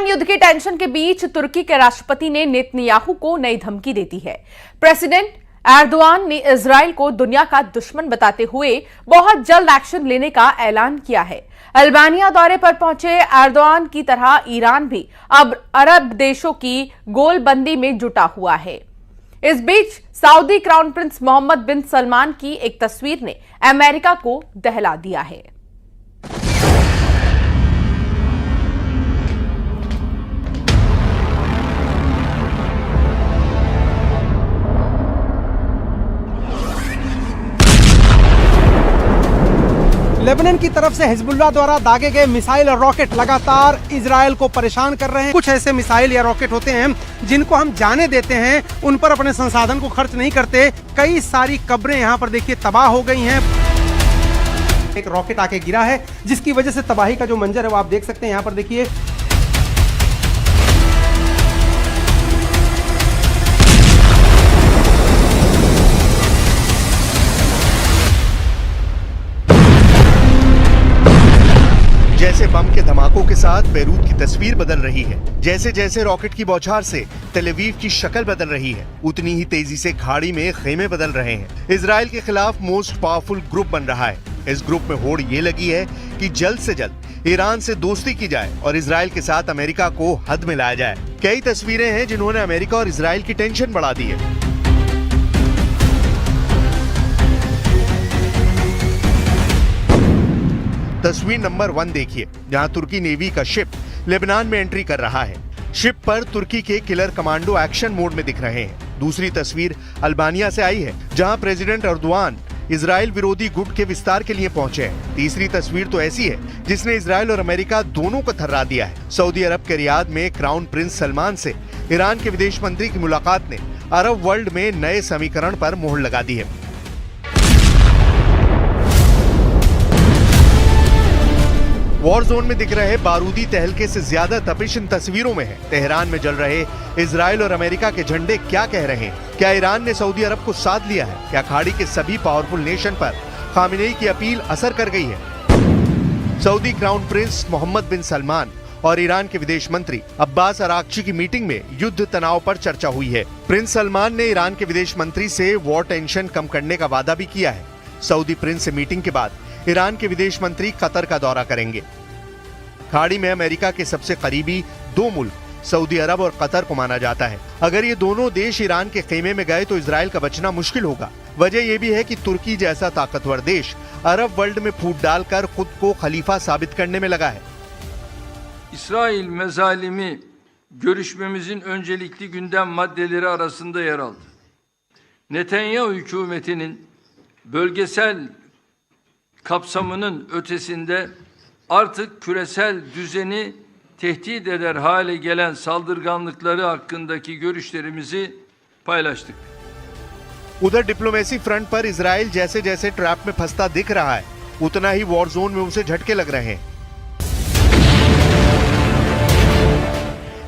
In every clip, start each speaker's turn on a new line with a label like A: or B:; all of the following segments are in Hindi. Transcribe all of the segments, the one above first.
A: लेबनान युद्ध की टेंशन के बीच तुर्की के राष्ट्रपति ने नेतन्याहू को नई धमकी दे दी है। प्रेसिडेंट एर्दोआन ने इजराइल को दुनिया का दुश्मन बताते हुए बहुत जल्द एक्शन लेने का ऐलान किया है। अल्बानिया दौरे पर पहुंचे एर्दोआन की तरह ईरान भी अब अरब देशों की गोलबंदी में जुटा हुआ है। इस बीच सऊदी क्राउन प्रिंस मोहम्मद बिन सलमान की एक तस्वीर ने अमेरिका को दहला दिया है।
B: लेबनान की तरफ से हिजबुल्लाह द्वारा दागे गए मिसाइल और रॉकेट लगातार इजराइल को परेशान कर रहे हैं। कुछ ऐसे मिसाइल या रॉकेट होते हैं जिनको हम जाने देते हैं, उन पर अपने संसाधन को खर्च नहीं करते। कई सारी कब्रें यहाँ पर देखिए तबाह हो गई हैं। एक रॉकेट आके गिरा है जिसकी वजह से तबाही का जो मंजर है वो आप देख सकते हैं। यहाँ पर देखिए
C: जैसे बम के धमाकों के साथ बेरूत की तस्वीर बदल रही है, जैसे जैसे रॉकेट की बौछार से तेल अवीव की शक्ल बदल रही है, उतनी ही तेजी से खाड़ी में खेमे बदल रहे हैं। इजराइल के खिलाफ मोस्ट पावरफुल ग्रुप बन रहा है। इस ग्रुप में होड़ ये लगी है कि जल्द से जल्द ईरान से दोस्ती की जाए और इजराइल के साथ अमेरिका को हद मिलाया जाए। कई तस्वीरें हैं जिन्होंने अमेरिका और इजराइल की टेंशन बढ़ा दी है। तस्वीर नंबर 1 देखिए, जहां तुर्की नेवी का शिप लेबनान में एंट्री कर रहा है। शिप पर तुर्की के किलर कमांडो एक्शन मोड में दिख रहे हैं। दूसरी तस्वीर अल्बानिया से आई है, जहां प्रेसिडेंट एर्दोआन इजराइल विरोधी गुट के विस्तार के लिए पहुंचे हैं। तीसरी तस्वीर तो ऐसी है जिसने इजराइल और अमेरिका दोनों को थर्रा दिया है। सऊदी अरब के रियाद में क्राउन प्रिंस सलमान से ईरान के विदेश मंत्री की मुलाकात ने अरब वर्ल्ड में नए समीकरण पर मोहर लगा दी है। वॉर जोन में दिख रहे बारूदी तहलके से ज्यादा तपिश इन तस्वीरों में है। तेहरान में जल रहे इजराइल और अमेरिका के झंडे क्या कह रहे हैं? क्या ईरान ने सऊदी अरब को साथ लिया है? क्या खाड़ी के सभी पावरफुल नेशन पर खामिनेई की अपील असर कर गई है? सऊदी क्राउन प्रिंस मोहम्मद बिन सलमान और ईरान के विदेश मंत्री अब्बास अराक्ची की मीटिंग में युद्ध तनाव पर चर्चा हुई है। प्रिंस सलमान ने ईरान के विदेश मंत्री से वॉर टेंशन कम करने का वादा भी किया है। सऊदी प्रिंस से मीटिंग के बाद ईरान के विदेश मंत्री कतर का दौरा करेंगे। खाड़ी में अमेरिका के सबसे करीबी दो मुल्क सऊदी अरब और कतर को माना जाता है। अगर ये दोनों देश ईरान के खेमे में गए तो इजराइल का बचना मुश्किल होगा। वजह यह भी है कि तुर्की जैसा ताकतवर देश अरब वर्ल्ड में फूट डालकर खुद को खलीफा साबित करने में लगा है।
D: İsrail mezalimi görüşmemizin öncelikli gündem maddeleri arasında yer aldı. Netanyahu hükümetinin bölgesel kapsamının ötesinde artık küresel düzeni tehdit eder hale gelen saldırganlıkları hakkındaki görüşlerimizi paylaştık.
C: उधर डिप्लोमेसी फ्रंट पर इजराइल जैसे जैसे ट्रैप में फंसता दिख रहा है, उतना ही वॉर जोन में उसे झटके लग रहे हैं।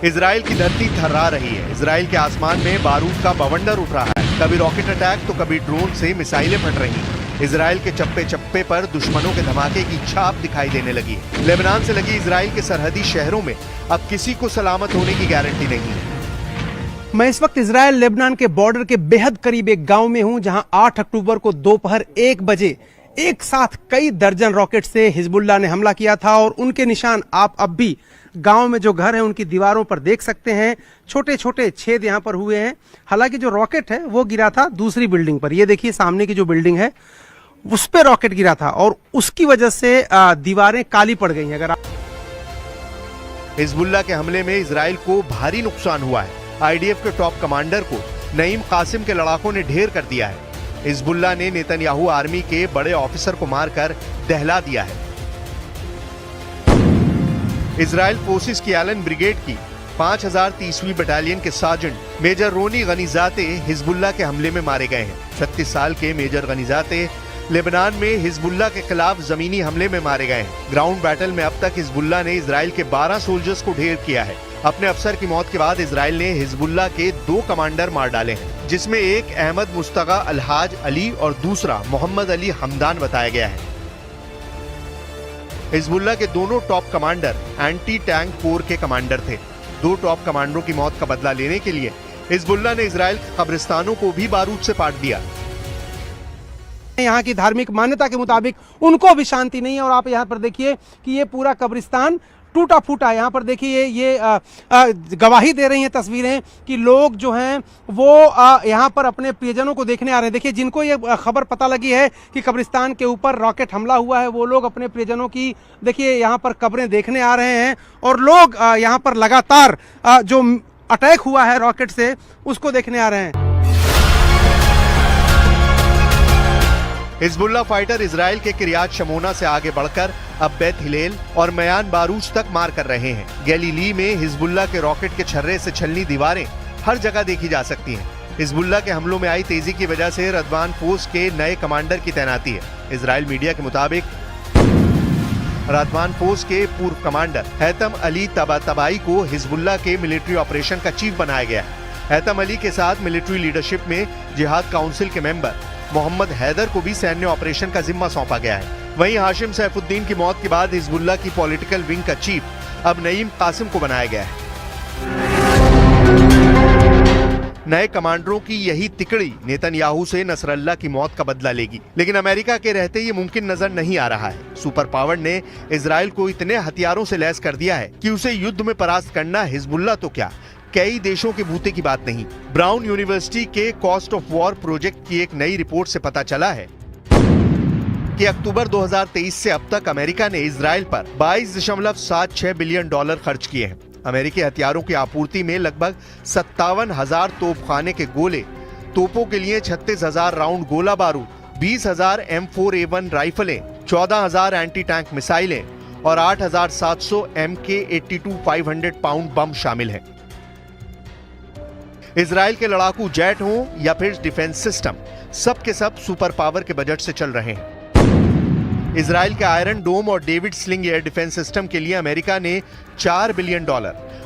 C: इजराइल की धरती थर्रा रही है। इजराइल के आसमान में बारूद का बवंडर उठ रहा है। कभी रॉकेट अटैक तो कभी ड्रोन से मिसाइलें फट रही हैं। इजराइल के चप्पे चप्पे पर दुश्मनों के धमाके की छाप दिखाई देने लगी है। लेबनान से लगी इजराइल के सरहदी शहरों में अब किसी को सलामत होने की गारंटी नहीं है।
B: मैं इस वक्त इजराइल लेबनान के बॉर्डर के बेहद करीब एक गांव में हूं, जहां 8 अक्टूबर को दोपहर 1 बजे एक साथ कई दर्जन रॉकेट से हिजबुल्लाह ने हमला किया था और उनके निशान आप अब भी गांव में जो घर है उनकी दीवारों पर देख सकते हैं। छोटे छोटे छेद यहां पर हुए हैं। हालांकि जो रॉकेट है वो गिरा था दूसरी बिल्डिंग पर। ये देखिए सामने की जो बिल्डिंग है उस पर रॉकेट गिरा था और उसकी वजह से दीवारें काली पड़ गई हैं। अगर
C: हिजबुल्लाह के हमले में इजराइल को भारी नुकसान हुआ है। आईडीएफ के टॉप कमांडर को नईम कासिम के लड़ाकों ने ढेर कर दिया है। हिजबुल्लाह ने नेतन्याहू आर्मी के बड़े ऑफिसर को मारकर दहला दिया है। इजराइल फोर्सेस की एलन ब्रिगेड की 5030वीं बटालियन के सार्जेंट मेजर रोनी गनीजाते हिजबुल्लाह के हमले में मारे गए हैं। 36 साल के मेजर गनीजाते लेबनान में हिजबुल्लाह के खिलाफ जमीनी हमले में मारे गए हैं। ग्राउंड बैटल में अब तक हिजबुल्लाह ने इजराइल के 12 सोल्जर्स को ढेर किया है। अपने अफसर की मौत के बाद इजराइल ने हिजबुल्लाह के 2 कमांडर मार डाले हैं, जिसमें एक अहमद मुस्तगा अलहाज अली और दूसरा मोहम्मद अली हमदान बताया गया है। हिजबुल्लाह के दोनों top commander anti tank core के कमांडर थे। 2 टॉप कमांडरों की मौत का बदला लेने के लिए हिजबुल्लाह ने इजराइल के कब्रिस्तानों को भी बारूद से पाट दिया।
B: यहाँ की धार्मिक मान्यता के मुताबिक उनको भी शांति नहीं है और आप यहाँ पर देखिए कि ये पूरा कब्रिस्तान टूटा फूटा। यहाँ पर देखिए ये गवाही दे रही हैं तस्वीरें कि लोग जो हैं वो यहाँ पर अपने प्रियजनों को देखने आ रहे हैं। देखिए जिनको ये खबर पता लगी है कि कब्रिस्तान के ऊपर रॉकेट हमला हुआ है, वो लोग अपने प्रियजनों की देखिए यहाँ पर कब्रें देखने आ रहे हैं और लोग यहाँ पर लगातार जो अटैक हुआ है रॉकेट से उसको देखने आ रहे हैं।
C: हिजबुल्लाह फाइटर इजराइल के किरियात शमोना से आगे बढ़कर अब बेत हिलेल और मयान बारूज तक मार कर रहे हैं। गैलीली में हिजबुल्लाह के रॉकेट के छर्रे से छलनी दीवारें हर जगह देखी जा सकती हैं। हिजबुल्लाह के हमलों में आई तेजी की वजह से रदवान पोस्ट के नए कमांडर की तैनाती है। इजराइल मीडिया के मुताबिक रदवान पोस्ट के पूर्व कमांडर हैतम अली तबातबाई को हिजबुल्लाह के मिलिट्री ऑपरेशन का चीफ बनाया गया है। हैतम अली के साथ मिलिट्री लीडरशिप में जिहाद काउंसिल के मेंबर मोहम्मद हैदर को भी सैन्य ऑपरेशन का जिम्मा सौंपा गया है। वहीं हाशिम सैफुद्दीन की मौत के बाद हिजबुल्लाह की पॉलिटिकल विंग का चीफ अब नईम कासिम को बनाया गया है। नए कमांडरों की यही तिकड़ी नेतन्याहू से नसरल्लाह की मौत का बदला लेगी, लेकिन अमेरिका के रहते ये मुमकिन नजर नहीं आ रहा है। सुपर पावर ने इजराइल को इतने हथियारों से लैस कर दिया है कि उसे युद्ध में परास्त करना हिजबुल्लाह तो क्या कई देशों के बूते की बात नहीं। ब्राउन यूनिवर्सिटी के कॉस्ट ऑफ वॉर प्रोजेक्ट की एक नई रिपोर्ट से पता चला है कि अक्टूबर 2023 से अब तक अमेरिका ने इजराइल पर 22.76 बिलियन डॉलर खर्च किए हैं। अमेरिकी हथियारों की आपूर्ति में लगभग 57,000 तोपखाने के गोले, तोपों के लिए 36,000 राउंड गोला बारूद, 20,000 M4A1 राइफलें, 14,000 एंटी टैंक मिसाइलें और 8,700 MK82 500 पाउंड बम शामिल हैं। इजराइल के लड़ाकू जेट हों या फिर डिफेंस सिस्टम, सब के सब सुपर पावर के बजट से चल रहे हैं। इजराइल के आयरन डोम और David Sling air defence system के लिए अमेरिका ने $4 billion,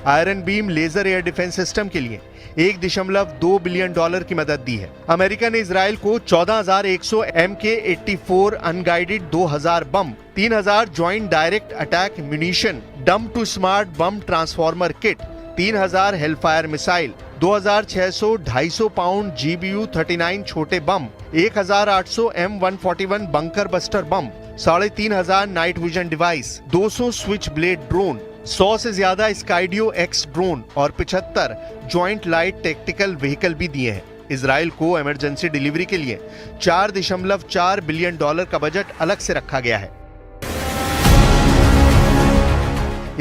C: Iron Beam laser air defence system के लिए $1.2 बिलियन की मदद दी है। अमेरिका ने इजराइल को 14,100 MK84 unguided 2,000 bomb, 3,000 joint direct attack munition, dumb to smart bomb transformer kit, 3,000 Hellfire missile, 2,600 250 pound GBU 39 छोटे bomb, 1,800 M141 bunker buster bomb, 3,500 night vision device, 200 switchblade drone, 100 से ज्यादा स्काइडियो एक्स ड्रोन और 75 ज्वाइंट लाइट टैक्टिकल व्हीकल भी दिए हैं। इजराइल को इमरजेंसी डिलीवरी के लिए $4.4 बिलियन का बजट अलग से रखा गया है।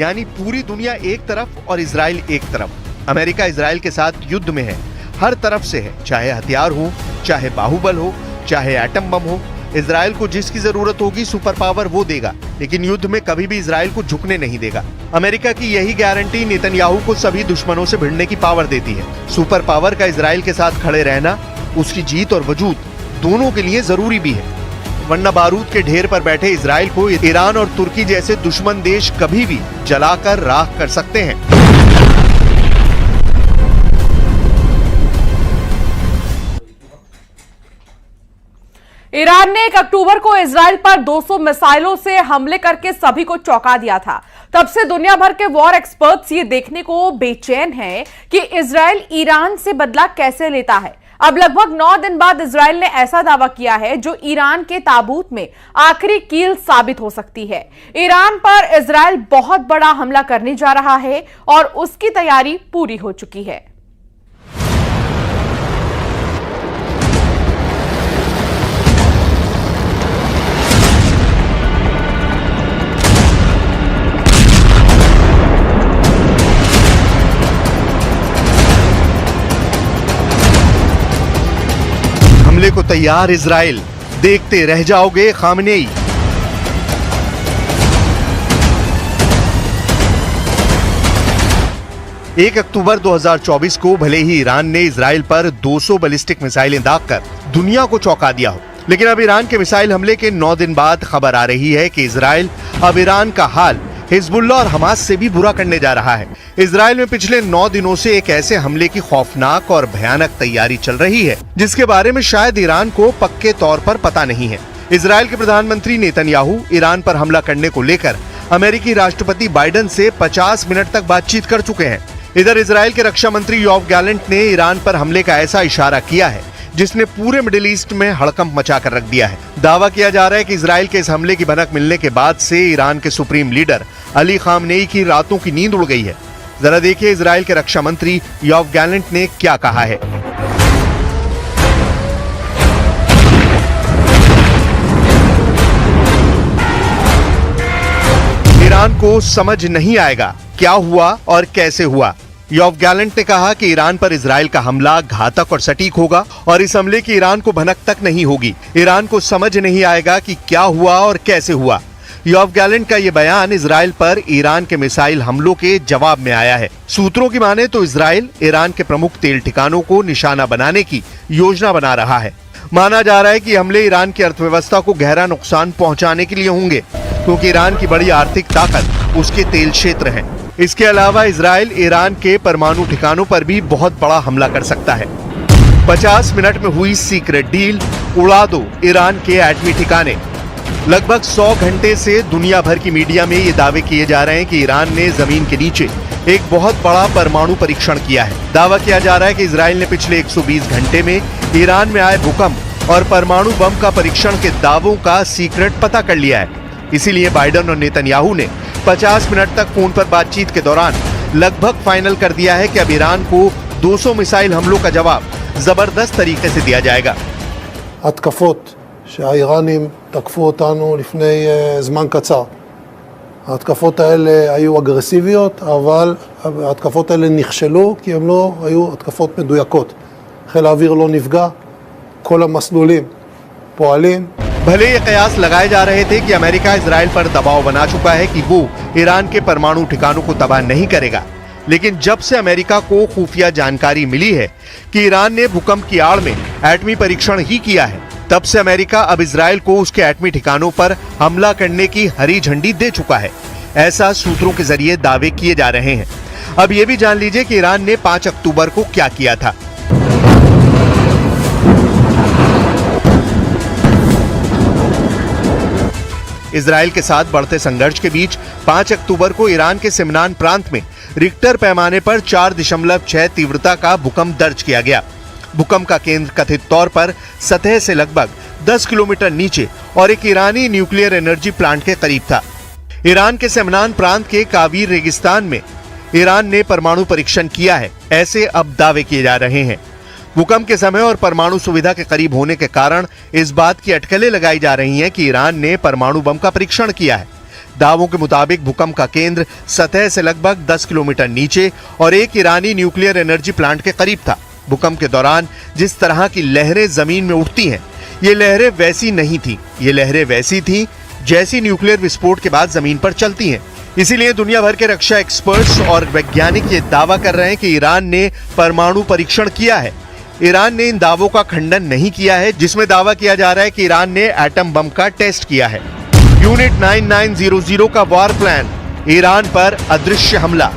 C: यानी पूरी दुनिया एक तरफ और इजराइल एक तरफ। अमेरिका इजराइल के साथ युद्ध में है, हर तरफ से है, चाहे हथियार हो, चाहे बाहुबल हो, चाहे एटम बम हो। इजराइल को जिसकी जरूरत होगी सुपर पावर वो देगा, लेकिन युद्ध में कभी भी इजराइल को झुकने नहीं देगा। अमेरिका की यही गारंटी नेतन्याहू को सभी दुश्मनों से भिड़ने की पावर देती है। सुपर पावर का इजराइल के साथ खड़े रहना उसकी जीत और वजूद दोनों के लिए जरूरी भी है, वरना बारूद के ढेर पर बैठे इजराइल को ईरान और तुर्की जैसे दुश्मन देश कभी भी जलाकर राख कर सकते हैं।
A: ईरान ने 1 अक्टूबर को इजराइल पर 200 मिसाइलों से हमले करके सभी को चौंका दिया था। तब से दुनिया भर के वॉर एक्सपर्ट्स ये देखने को बेचैन हैं कि इजराइल ईरान से बदला कैसे लेता है। अब लगभग 9 दिन बाद इजराइल ने ऐसा दावा किया है जो ईरान के ताबूत में आखिरी कील साबित हो सकती है। ईरान पर इजराइल बहुत बड़ा हमला करने जा रहा है और उसकी तैयारी पूरी हो चुकी है।
C: हमले को तैयार इजराइल, देखते रह जाओगे खामनेई। एक अक्टूबर 2024 को भले ही ईरान ने इजराइल पर 200 बैलिस्टिक मिसाइलें दागकर दुनिया को चौंका दिया हो, लेकिन अब ईरान के मिसाइल हमले के 9 दिन बाद खबर आ रही है कि इजराइल अब ईरान का हाल हिजबुल्लाह और हमास से भी बुरा करने जा रहा है। इजराइल में पिछले 9 दिनों से एक ऐसे हमले की खौफनाक और भयानक तैयारी चल रही है जिसके बारे में शायद ईरान को पक्के तौर पर पता नहीं है। इजराइल के प्रधानमंत्री नेतन्याहू ईरान पर हमला करने को लेकर अमेरिकी राष्ट्रपति बाइडेन से 50 मिनट तक बातचीत कर चुके हैं। इधर इजराइल के रक्षा मंत्री योआव गैलेंट ने ईरान पर हमले का ऐसा इशारा किया है जिसने पूरे मिडिल ईस्ट में हड़कंप मचा कर रख दिया है। दावा किया जा रहा है कि इजराइल के इस हमले की भनक मिलने के बाद से ईरान के सुप्रीम लीडर अली खामनेई की रातों की नींद उड़ गई है। जरा देखिए इजराइल के रक्षा मंत्री योआव गैलेंट ने क्या कहा है। ईरान को समझ नहीं आएगा क्या हुआ और कैसे हुआ। योआव गैलेंट ने कहा कि ईरान पर इजराइल का हमला घातक और सटीक होगा और इस हमले की ईरान को भनक तक नहीं होगी। ईरान को समझ नहीं आएगा कि क्या हुआ और कैसे हुआ। योआव गैलेंट का यह बयान इजराइल पर ईरान के मिसाइल हमलों के जवाब में आया है। सूत्रों की माने तो इजराइल ईरान के प्रमुख तेल ठिकानों को निशाना बनाने की योजना बना रहा है। माना जा रहा है कि हमले ईरान की अर्थव्यवस्था को गहरा नुकसान पहुंचाने के लिए होंगे, क्योंकि ईरान की बड़ी आर्थिक ताकत उसके तेल क्षेत्र है। इसके अलावा इजराइल ईरान के परमाणु ठिकानों पर भी बहुत बड़ा हमला कर सकता है। 50 मिनट में हुई सीक्रेट डील, उड़ा दो ईरान के एटमी ठिकाने। लगभग 100 घंटे से दुनिया भर की मीडिया में ये दावे किए जा रहे हैं कि ईरान ने जमीन के नीचे एक बहुत बड़ा परमाणु परीक्षण किया है। दावा किया जा रहा है कि इजराइल ने पिछले 120 घंटे में ईरान में आए भूकंप और परमाणु बम का परीक्षण के दावों का सीक्रेट पता कर लिया है। इसीलिए बाइडेन और नेतन्याहू ने 50 मिनट तक फोन पर बातचीत के दौरान लगभग फाइनल कर दिया है कि अब ईरान को 200 मिसाइल हमलों का जवाब जबरदस्त तरीके से दिया जाएगा।
E: התקפות שהאיראנים תקפו אותנו לפני זמן קצר. ההתקפות האלה היו אגרסיביות, אבל ההתקפות האלה נכשלו כי הן לא היו התקפות מדויקות. חיל האוויר לא נפגע, כל המסלולים פועלים.
C: भले ये कयास लगाए जा रहे थे कि अमेरिका इजराइल पर दबाव बना चुका है कि वो ईरान के परमाणु ठिकानों को तबाह नहीं करेगा, लेकिन जब से अमेरिका को खुफिया जानकारी मिली है कि ईरान ने भूकंप की आड़ में एटमी परीक्षण ही किया है, तब से अमेरिका अब इजराइल को उसके एटमी ठिकानों पर हमला करने की हरी झंडी दे चुका है। ऐसा सूत्रों के जरिए दावे किए जा रहे हैं। अब ये भी जान लीजिए कि ईरान ने 5 अक्टूबर को क्या किया था। इजराइल के साथ बढ़ते संघर्ष के बीच 5 अक्टूबर को ईरान के सिमनान प्रांत में रिक्टर पैमाने पर 4.6 तीव्रता का भूकंप दर्ज किया गया। भूकंप का केंद्र कथित तौर पर सतह से लगभग 10 किलोमीटर नीचे और एक ईरानी न्यूक्लियर एनर्जी प्लांट के करीब था। ईरान के सिमनान प्रांत के कावीर रेगिस्तान में ईरान ने परमाणु परीक्षण किया है, ऐसे अब दावे किए जा रहे हैं। भूकंप के समय और परमाणु सुविधा के करीब होने के कारण इस बात की अटकलें लगाई जा रही हैं कि ईरान ने परमाणु बम का परीक्षण किया है। दावों के मुताबिक भूकंप का केंद्र सतह से लगभग 10 किलोमीटर नीचे और एक ईरानी न्यूक्लियर एनर्जी प्लांट के करीब था। भूकंप के दौरान जिस तरह की लहरें जमीन में उठती हैं, ये लहरें वैसी नहीं थी। ये लहरें वैसी थी जैसी न्यूक्लियर विस्फोट के बाद जमीन पर चलती हैं। इसीलिए दुनिया भर के रक्षा एक्सपर्ट्स और वैज्ञानिक ये दावा कर रहे हैं कि ईरान ने परमाणु परीक्षण किया है। ईरान ने इन दावों का खंडन नहीं किया है, जिसमें दावा किया जा रहा है कि ईरान ने एटम बम का टेस्ट किया है। यूनिट 9900 का वॉर प्लान, ईरान पर अदृश्य हमला।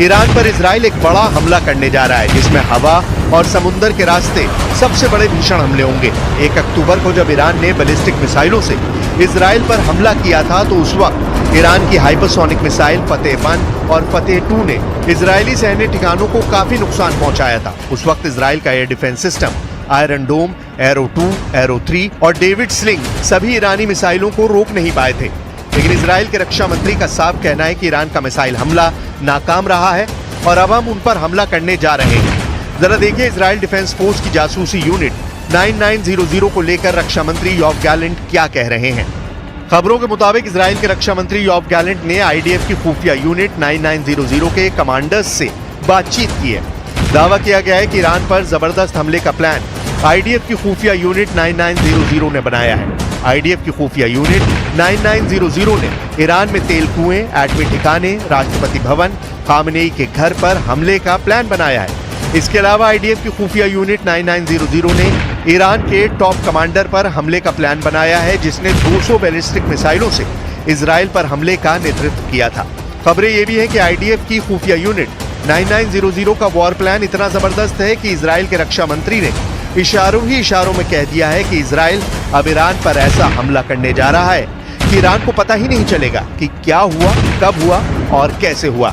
C: ईरान पर इजराइल एक बड़ा हमला करने जा रहा है, जिसमें हवा और समुद्र के रास्ते सबसे बड़े भीषण हमले होंगे। 1 अक्टूबर को जब ईरान ने बैलिस्टिक मिसाइलों से इजराइल पर हमला किया था, तो उस वक्त ईरान की हाइपरसोनिक मिसाइल फतेह 1 और फतेह 2 ने इजरायली सैन्य ठिकानों को काफी नुकसान पहुंचाया था। उस वक्त इजराइल का एयर डिफेंस सिस्टम आयरन डोम, एरो 2, एरो 3 और डेविड स्लिंग सभी ईरानी मिसाइलों को रोक नहीं पाए थे। लेकिन इजराइल के रक्षा मंत्री का साफ कहना है कि ईरान का मिसाइल हमला नाकाम रहा है और अब हम उन पर हमला करने जा रहे हैं। जरा देखिए इजराइल डिफेंस फोर्स की जासूसी यूनिट 9900 को लेकर रक्षा मंत्री योआव गैलेंट क्या कह रहे हैं। खबरों के मुताबिक इजराइल के रक्षा मंत्री योआव गैलेंट ने आईडीएफ की खुफिया यूनिट 9900 के कमांडर्स से बातचीत की है। दावा किया गया है कि ईरान पर जबरदस्त हमले का प्लान आईडीएफ की खुफिया यूनिट 9900 ने बनाया है। आईडीएफ की खुफिया यूनिट 9900 ने ईरान में तेल कुएं, एटमी ठिकाने, राष्ट्रपति भवन, खामनेई के घर पर हमले का प्लान बनाया है। इसके अलावा आईडीएफ की खुफिया यूनिट 9900 ने ईरान के टॉप कमांडर पर हमले का प्लान बनाया है, जिसने 200 बैलिस्टिक मिसाइलों से इजराइल पर हमले का नेतृत्व किया था। खबरें ये भी हैं कि आईडीएफ की खुफिया यूनिट 9900 का वॉर प्लान इतना जबरदस्त है कि इजराइल के रक्षा मंत्री ने इशारों ही इशारों में कह दिया है कि इजराइल अब ईरान पर ऐसा हमला करने जा रहा है कि ईरान को पता ही नहीं चलेगा कि क्या हुआ, कब हुआ और कैसे हुआ।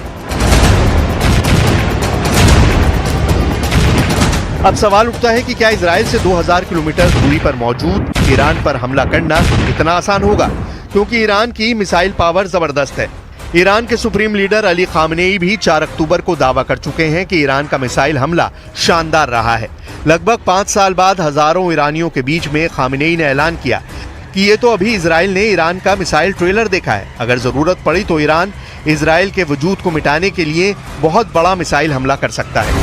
C: अब सवाल उठता है कि क्या इजराइल से 2000 किलोमीटर दूरी पर मौजूद ईरान पर हमला करना इतना आसान होगा, क्योंकि ईरान की मिसाइल पावर जबरदस्त है। ईरान के सुप्रीम लीडर अली खामनेई भी 4 अक्टूबर को दावा कर चुके हैं कि ईरान का मिसाइल हमला शानदार रहा है। लगभग 5 साल बाद हजारों ईरानियों के बीच में खामनेई ने ऐलान किया कि ये तो अभी इजराइल ने ईरान का मिसाइल ट्रेलर देखा है, अगर जरूरत पड़ी तो ईरान इजराइल के वजूद को मिटाने के लिए बहुत बड़ा मिसाइल हमला कर सकता है।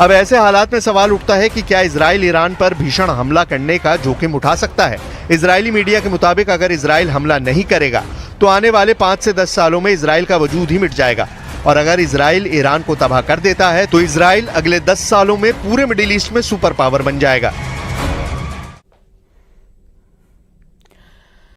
C: अब ऐसे हालात में सवाल उठता है कि क्या इजराइल ईरान पर भीषण हमला करने का जोखिम उठा सकता है। इजरायली मीडिया के मुताबिक अगर इजराइल हमला नहीं करेगा तो आने वाले 5 से 10 सालों में इजराइल का वजूद ही मिट जाएगा, और अगर इजराइल ईरान को तबाह कर देता है तो इजराइल अगले 10 सालों में पूरे मिडिल ईस्ट में सुपर पावर बन जाएगा।